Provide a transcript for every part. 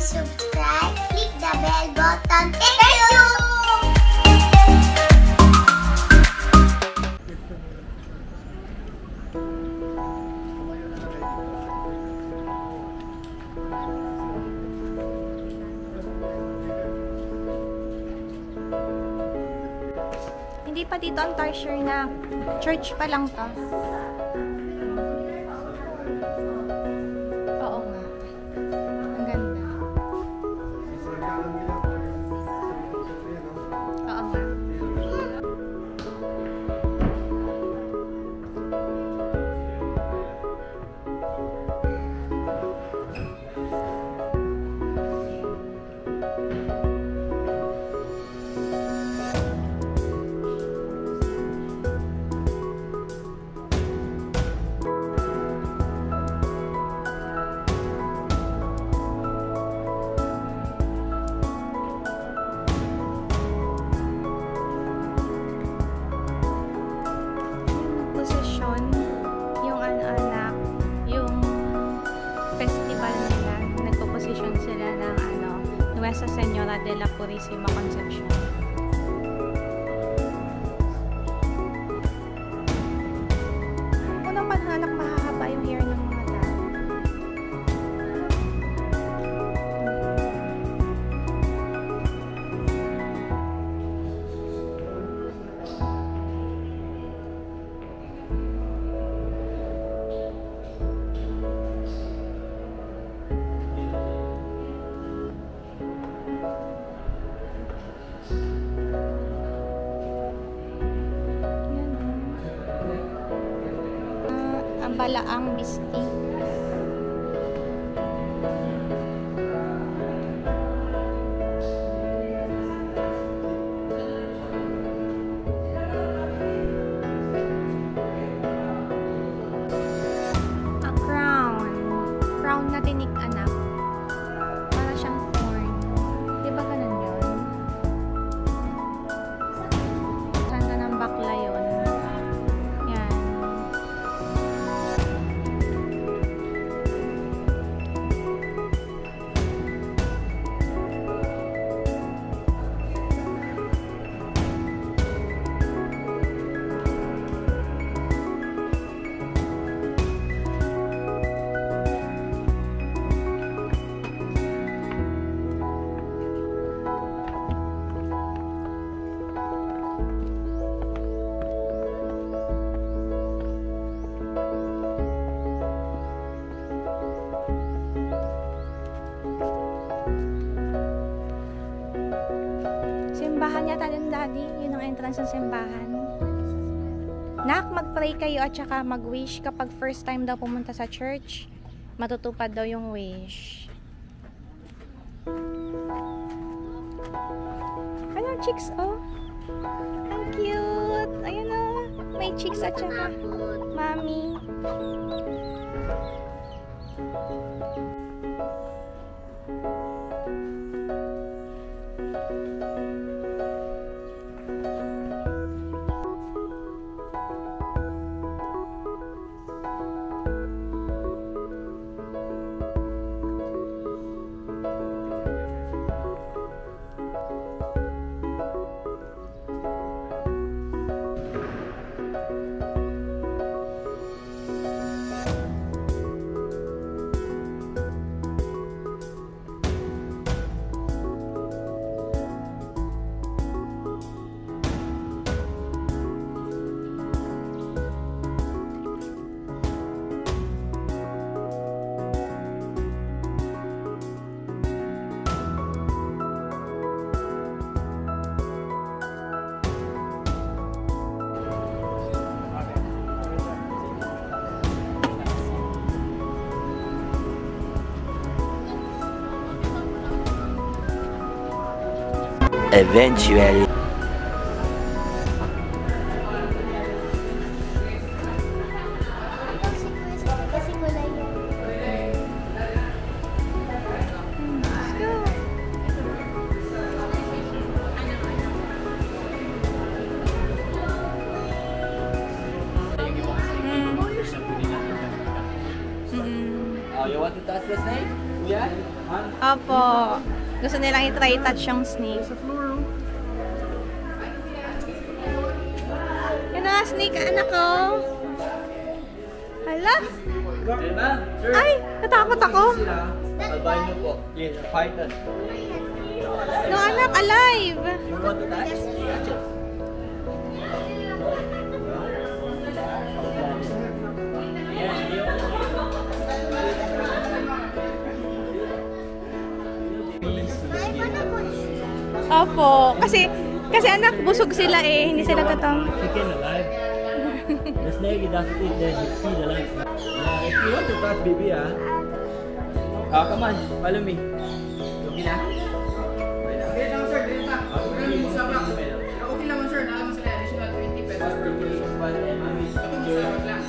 subscribe, click the bell button. Thank you! Hindi pa dito ang tertiary na church pa lang to. Oo nga. Ang ganda. Oo nga. Nuestra Señora de la Purísima Concepción. Unang panganak mahahaba yung hair ng mga tao. Balaang Bistig. A crown. Crown na tinik anak. Para siyang thorn. Di ba ganun yun? Santa ng bakla yun. Simbahan yata din, Daddy. Yun ang entrance ng simbahan. Nak, mag-pray kayo at saka mag-wish kapag first time daw pumunta sa church. Matutupad daw yung wish. Ano, chicks, oh? Ang cute! Ayun, oh. May chicks at saka mommy. Eventually. Kasi kulay yan. Let's go. You want to touch the snake? Opo. Gusto nilang i-try touch yung snake. Yan na, snake, anak ko. Hala? Ay, natakot ako. Albino po. Yes, python. No, anak, alive. You want to touch? Touch it. Opo, kasi anak, busog sila eh, hindi sila katang. Chicken alive. The snake it doesn't eat the seed alive. If you want to touch baby, come on, follow me. Okay na? Okay lang sir, dito na. Okay lang sir, nalaman sila additional 20 pesos per day. Salamat lang.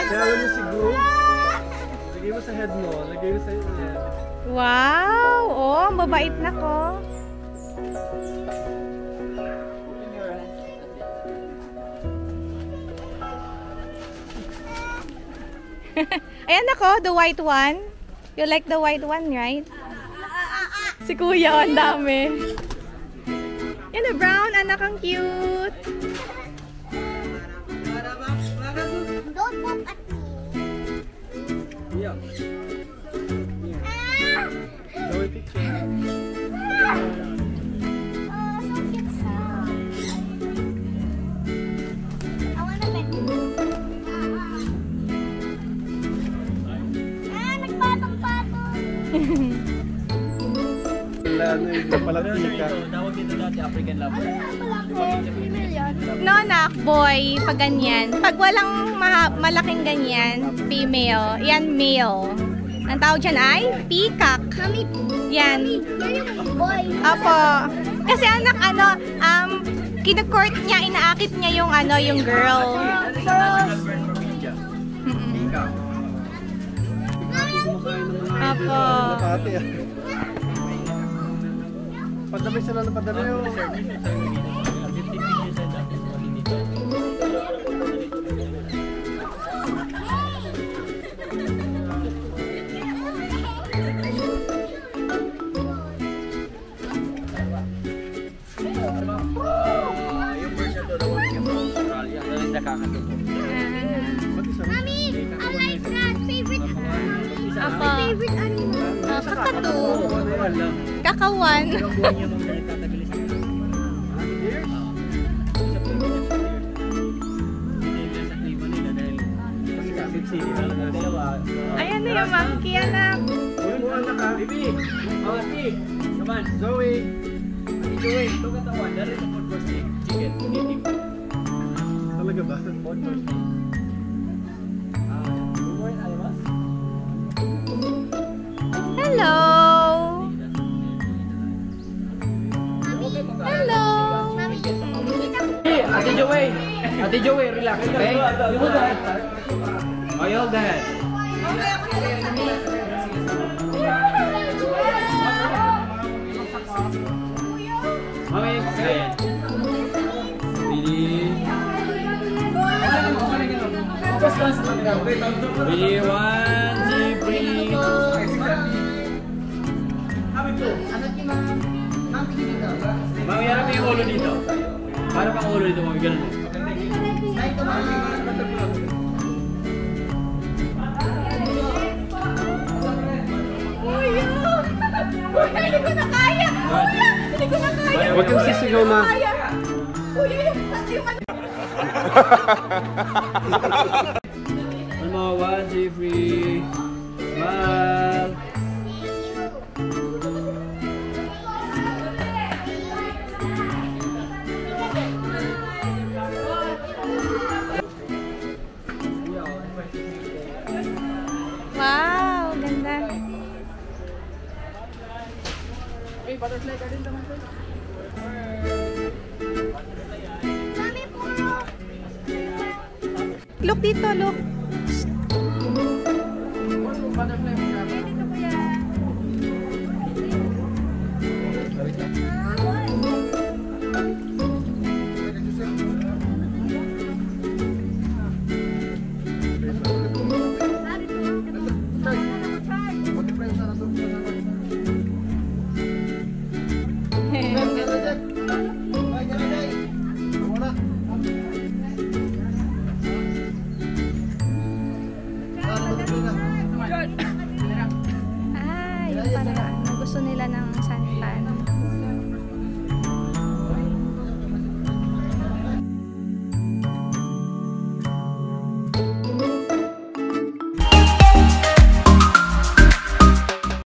Kaya alam mo siguro, lagay mo sa head mo, lagay mo sa head. Wow! Oh, mabait na ko. Ayan ako, the white one. You like the white one, right? Si kuya, ang dami. Yan na, brown, anak, ang cute. Don't look at me. Yeah. Show a picture. So cute. I wanna pet you. Nagpatong-patong. Ano yung palatika? Tawag dito dati African Lover. No, anak, boy, pag ganyan. Pag walang malaking ganyan, female. Yan, male. Ang tawag dyan ay peacock. Yan. Boy. Apo. Kasi anak, kina-court niya, inaakit niya yung, yung girl. Apo. Padami sila na padami yun. Yung version doon na wala yung Australia. Dahil nakakatuto. Mommy, I like that. Favorite Apo. favorite animal. Kakatu. Kakawan. Ayan na yung monkey, anak. Baby, come on, Zoe. Zoe, look at the one. That is a food for steak. Chicken. Eating. Talaga ba? Food for steak. Hello. Hello. Ate Joey, relax, okay? Oh, you hold the head. Okay, ayan. Really, 1, 2, 3. Mami, harap mo yung ulo dito. Harap ang ulo dito, mami. Ganun mo. Hindi ko na kaya. Hindi ko na kaya. Huwag kang sisigaw na. Kuya, yung One more, 1, 2, 3. Smile. Wow, ganda. Hey, butterfly garden naman sir. Mami, puro. Look dito, look. Butterfly garden. Ah, yun pala. Gusto nila ng sunrise.